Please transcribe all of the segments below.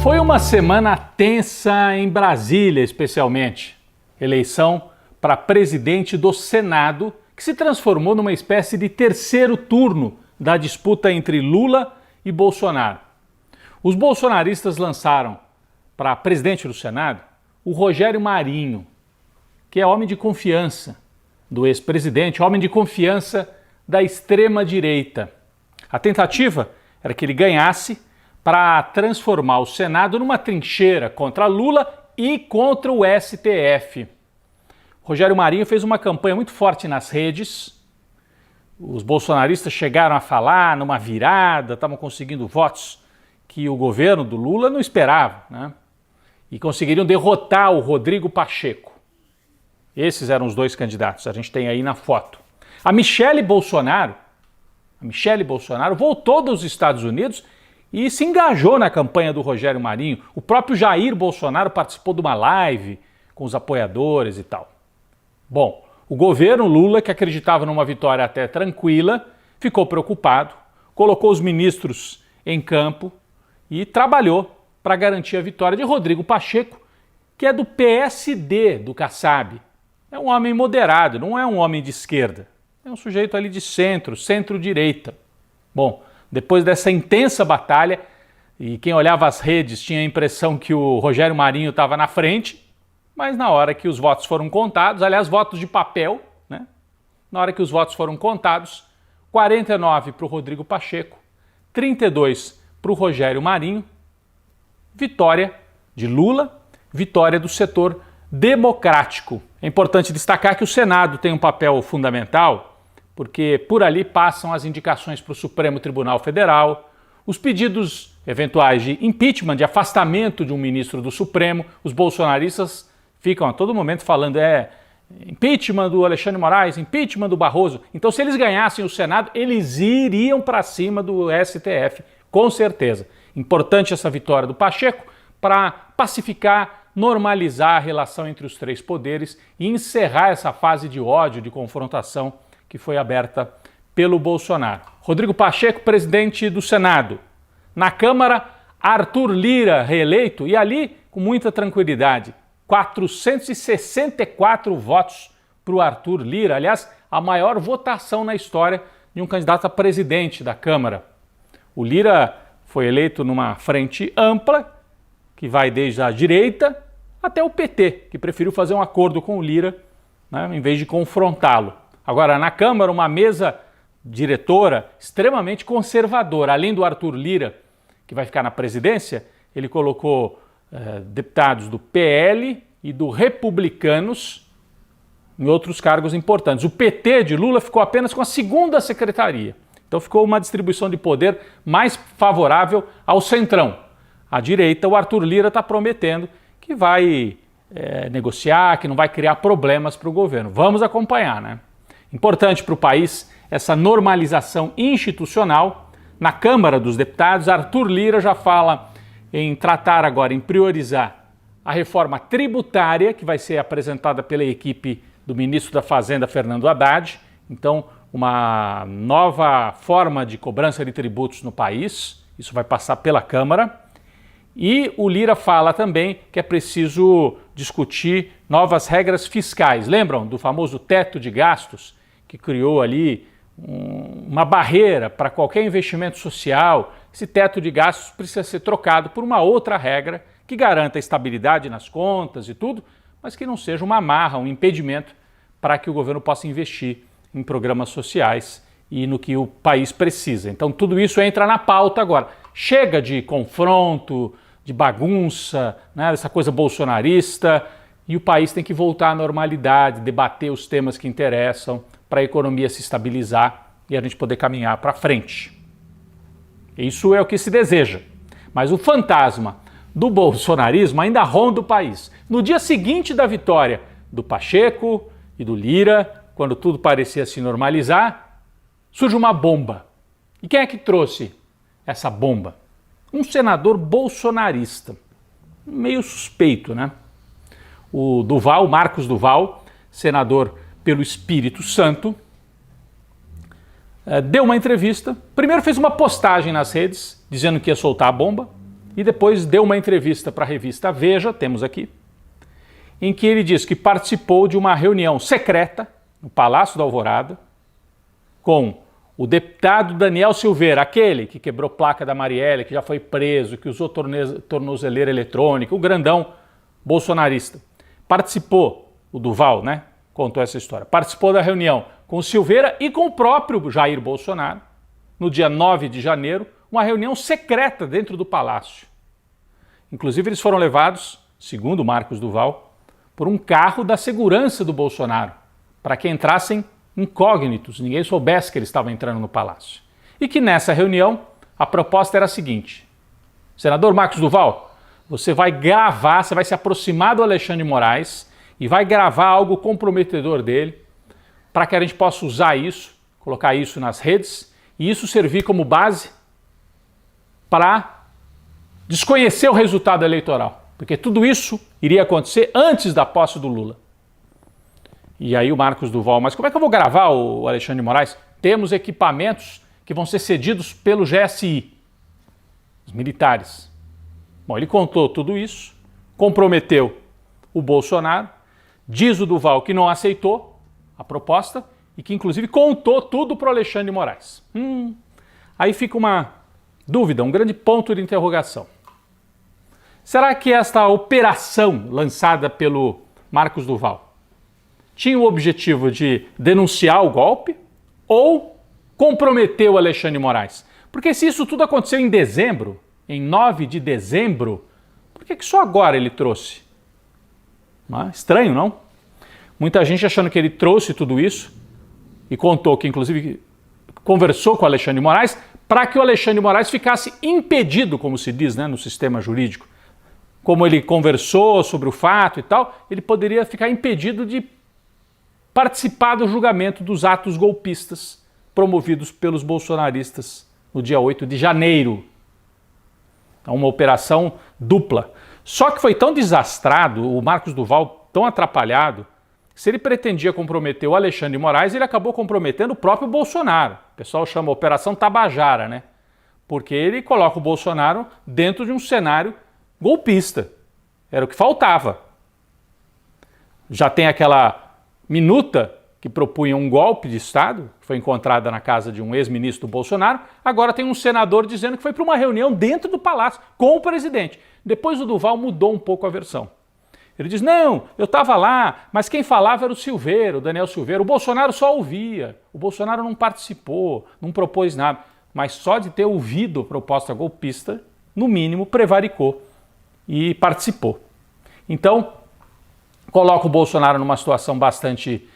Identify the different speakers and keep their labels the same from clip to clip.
Speaker 1: Foi uma semana tensa em Brasília, especialmente. Eleição para presidente do Senado, que se transformou numa espécie de terceiro turno da disputa entre Lula e Bolsonaro. Os bolsonaristas lançaram para presidente do Senado o Rogério Marinho, que é homem de confiança do ex-presidente, homem de confiança da extrema-direita. A tentativa era que ele ganhasse para transformar o Senado numa trincheira contra Lula e contra o STF. Rogério Marinho fez uma campanha muito forte nas redes. Os bolsonaristas chegaram a falar numa virada, estavam conseguindo votos que o governo do Lula não esperava, né? E conseguiriam derrotar o Rodrigo Pacheco. Esses eram os dois candidatos, a gente tem aí na foto. A Michele Bolsonaro voltou dos Estados Unidos e se engajou na campanha do Rogério Marinho. O próprio Jair Bolsonaro participou de uma live com os apoiadores e tal. Bom, o governo Lula, que acreditava numa vitória até tranquila, ficou preocupado, colocou os ministros em campo e trabalhou para garantir a vitória de Rodrigo Pacheco, que é do PSD do Kassab. É um homem moderado, não é um homem de esquerda. É um sujeito ali de centro-direita. Bom, depois dessa intensa batalha, e quem olhava as redes tinha a impressão que o Rogério Marinho estava na frente, mas na hora que os votos foram contados, aliás, votos de papel, né? Na hora que os votos foram contados, 49 para o Rodrigo Pacheco, 32 para o Rogério Marinho, vitória de Lula, vitória do setor democrático. É importante destacar que o Senado tem um papel fundamental, porque por ali passam as indicações para o Supremo Tribunal Federal, os pedidos eventuais de impeachment, de afastamento de um ministro do Supremo. Os bolsonaristas ficam a todo momento falando impeachment do Alexandre Moraes, impeachment do Barroso. Então, se eles ganhassem o Senado, eles iriam para cima do STF, com certeza. Importante essa vitória do Pacheco para pacificar, normalizar a relação entre os três poderes e encerrar essa fase de ódio, de confrontação que foi aberta pelo Bolsonaro. Rodrigo Pacheco, presidente do Senado. Na Câmara, Arthur Lira, reeleito, e ali, com muita tranquilidade, 464 votos para o Arthur Lira. Aliás, a maior votação na história de um candidato a presidente da Câmara. O Lira foi eleito numa frente ampla, que vai desde a direita até o PT, que preferiu fazer um acordo com o Lira, né, em vez de confrontá-lo. Agora, na Câmara, uma mesa diretora extremamente conservadora. Além do Arthur Lira, que vai ficar na presidência, ele colocou deputados do PL e do Republicanos em outros cargos importantes. O PT de Lula ficou apenas com a segunda secretaria. Então ficou uma distribuição de poder mais favorável ao centrão. À direita, o Arthur Lira está prometendo que vai negociar, que não vai criar problemas para o governo. Vamos acompanhar, né? Importante para o país essa normalização institucional. Na Câmara dos Deputados, Arthur Lira já fala em tratar agora, em priorizar a reforma tributária, que vai ser apresentada pela equipe do ministro da Fazenda, Fernando Haddad. Então, uma nova forma de cobrança de tributos no país. Isso vai passar pela Câmara. E o Lira fala também que é preciso discutir novas regras fiscais. Lembram do famoso teto de gastos, que criou ali uma barreira para qualquer investimento social? Esse teto de gastos precisa ser trocado por uma outra regra que garanta estabilidade nas contas e tudo, mas que não seja uma amarra, um impedimento para que o governo possa investir em programas sociais e no que o país precisa. Então tudo isso entra na pauta agora. Chega de confronto, de bagunça, né, dessa coisa bolsonarista, e o país tem que voltar à normalidade, debater os temas que interessam para a economia se estabilizar e a gente poder caminhar para frente. Isso é o que se deseja. Mas o fantasma do bolsonarismo ainda ronda o país. No dia seguinte da vitória do Pacheco e do Lira, quando tudo parecia se normalizar, surge uma bomba. E quem é que trouxe essa bomba? Um senador bolsonarista, meio suspeito, né? O Duval, Marcos Duval, senador pelo Espírito Santo, deu uma entrevista. Primeiro fez uma postagem nas redes, dizendo que ia soltar a bomba. e depois deu uma entrevista para a revista Veja, temos aqui, em que ele diz que participou de uma reunião secreta no Palácio da Alvorada com o deputado Daniel Silveira, aquele que quebrou placa da Marielle, que já foi preso, que usou tornozeleira eletrônica, o grandão bolsonarista. Participou, o Duval, né? Contou essa história. Participou da reunião com o Silveira e com o próprio Jair Bolsonaro, no dia 9 de janeiro, uma reunião secreta dentro do palácio. Inclusive, eles foram levados, segundo Marcos Duval, por um carro da segurança do Bolsonaro, para que entrassem incógnitos, ninguém soubesse que eles estavam entrando no palácio. E que nessa reunião, a proposta era a seguinte: senador Marcos Duval, você vai gravar, você vai se aproximar do Alexandre de Moraes e vai gravar algo comprometedor dele, para que a gente possa usar isso, colocar isso nas redes, e isso servir como base para desconhecer o resultado eleitoral, porque tudo isso iria acontecer antes da posse do Lula. E aí o Marcos Duval, mas como é que eu vou gravar o Alexandre de Moraes? Temos equipamentos que vão ser cedidos pelo GSI, os militares. Bom, ele contou tudo isso, comprometeu o Bolsonaro, diz o Duval que não aceitou a proposta e que inclusive contou tudo para o Alexandre de Moraes. Aí fica uma dúvida, um grande ponto de interrogação. Será que esta operação lançada pelo Marcos Duval tinha o objetivo de denunciar o golpe ou comprometer o Alexandre de Moraes? Porque se isso tudo aconteceu em dezembro, em 9 de dezembro, por que só agora ele trouxe? Estranho, não? Muita gente achando que ele trouxe tudo isso e contou que, inclusive, conversou com o Alexandre de Moraes para que o Alexandre de Moraes ficasse impedido, como se diz, né, no sistema jurídico. Como ele conversou sobre o fato e tal, ele poderia ficar impedido de participar do julgamento dos atos golpistas promovidos pelos bolsonaristas no dia 8 de janeiro. É uma operação dupla. Só que foi tão desastrado, o Marcos Duval tão atrapalhado, que se ele pretendia comprometer o Alexandre de Moraes, ele acabou comprometendo o próprio Bolsonaro. O pessoal chama Operação Tabajara, né? Porque ele coloca o Bolsonaro dentro de um cenário golpista. Era o que faltava. Já tem aquela minuta que propunha um golpe de Estado, que foi encontrada na casa de um ex-ministro do Bolsonaro, agora tem um senador dizendo que foi para uma reunião dentro do palácio com o presidente. Depois o Duval mudou um pouco a versão. Ele diz, não, eu estava lá, mas quem falava era o Silveira, o Daniel Silveira, o Bolsonaro só ouvia, o Bolsonaro não participou, não propôs nada, mas só de ter ouvido a proposta golpista, no mínimo, prevaricou e participou. Então, coloca o Bolsonaro numa situação bastante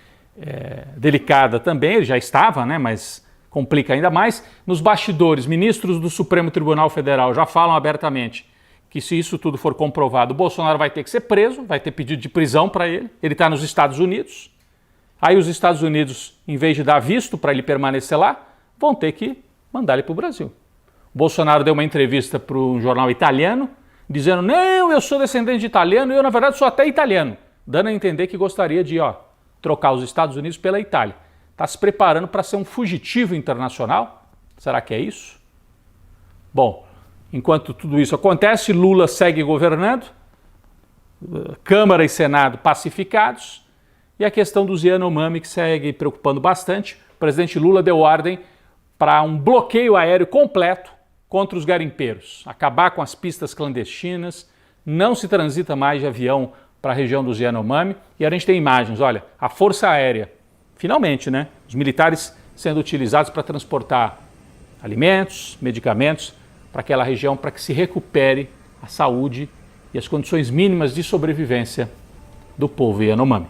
Speaker 1: delicada também, ele já estava, né, mas complica ainda mais. Nos bastidores, ministros do Supremo Tribunal Federal já falam abertamente que se isso tudo for comprovado, o Bolsonaro vai ter que ser preso, vai ter pedido de prisão para ele está nos Estados Unidos. Aí os Estados Unidos, em vez de dar visto para ele permanecer lá, vão ter que mandar ele para o Brasil. O Bolsonaro deu uma entrevista para um jornal italiano, dizendo, não, eu sou descendente de italiano e eu, na verdade, sou até italiano, dando a entender que gostaria de trocar os Estados Unidos pela Itália. Está se preparando para ser um fugitivo internacional? Será que é isso? Bom, enquanto tudo isso acontece, Lula segue governando, Câmara e Senado pacificados, e a questão dos Yanomami que segue preocupando bastante. O presidente Lula deu ordem para um bloqueio aéreo completo contra os garimpeiros, acabar com as pistas clandestinas, não se transita mais de avião para a região dos Yanomami, e a gente tem imagens, olha, a Força Aérea, finalmente, né, os militares sendo utilizados para transportar alimentos, medicamentos para aquela região, para que se recupere a saúde e as condições mínimas de sobrevivência do povo Yanomami.